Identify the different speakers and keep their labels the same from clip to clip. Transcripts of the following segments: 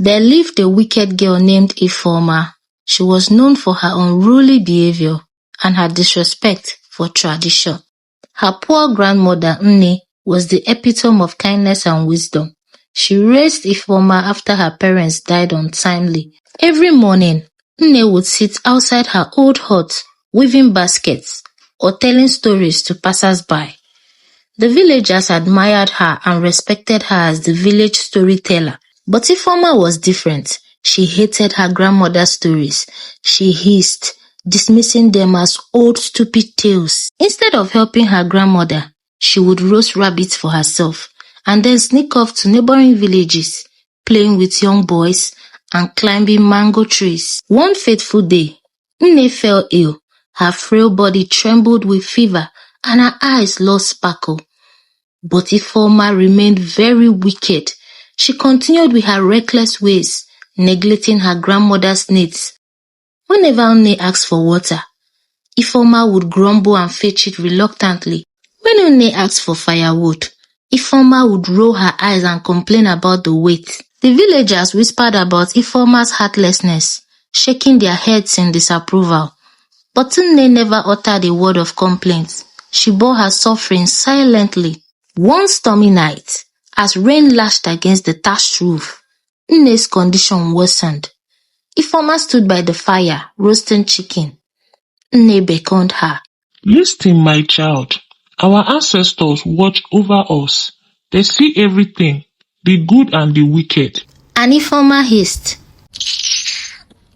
Speaker 1: There lived a wicked girl named Ifeoma. She was known for her unruly behavior and her disrespect for tradition. Her poor grandmother, Nne, was the epitome of kindness and wisdom. She raised Ifeoma after her parents died untimely. Every morning, Nne would sit outside her old hut, weaving baskets or telling stories to passers-by. The villagers admired her and respected her as the village storyteller. But Ifeoma was different. She hated her grandmother's stories. She hissed, dismissing them as old stupid tales. Instead of helping her grandmother, she would roast rabbits for herself and then sneak off to neighboring villages, playing with young boys and climbing mango trees. One fateful day, Nne fell ill. Her frail body trembled with fever and her eyes lost sparkle. But Ifeoma remained very wicked. She continued with her reckless ways, neglecting her grandmother's needs. Whenever Nne asked for water, Ifeoma would grumble and fetch it reluctantly. When Nne asked for firewood, Ifeoma would roll her eyes and complain about the weight. The villagers whispered about Ifeoma's heartlessness, shaking their heads in disapproval. But Nne never uttered a word of complaint. She bore her suffering silently. One stormy night, as rain lashed against the thatched roof, Nne's condition worsened. Ifeoma stood by the fire, roasting chicken. Nne beckoned her.
Speaker 2: Listen, my child. Our ancestors watch over us. They see everything, the good and the wicked.
Speaker 1: And Ifeoma hissed.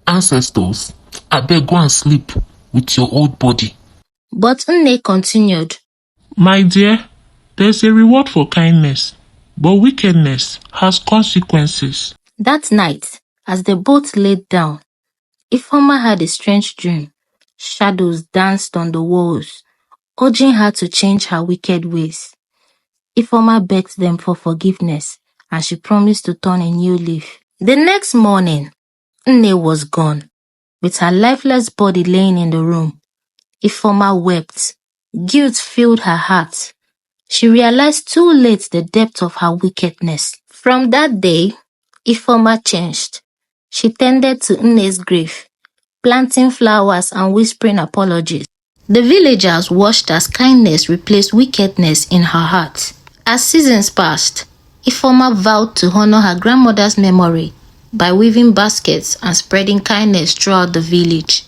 Speaker 3: Ancestors, I beg go and sleep with your old body.
Speaker 1: But Nne continued.
Speaker 2: My dear, there's a reward for kindness, but wickedness has consequences.
Speaker 1: That night, as the boat laid down, Ifeoma had a strange dream. Shadows danced on the walls, urging her to change her wicked ways. Ifeoma begged them for forgiveness, and she promised to turn a new leaf. The next morning, Nne was gone, with her lifeless body laying in the room. Ifeoma wept. Guilt filled her heart. She realized too late the depth of her wickedness. From that day, Ifeoma changed. She tended to Nne's grave, planting flowers and whispering apologies. The villagers watched as kindness replaced wickedness in her heart. As seasons passed, Ifeoma vowed to honor her grandmother's memory by weaving baskets and spreading kindness throughout the village.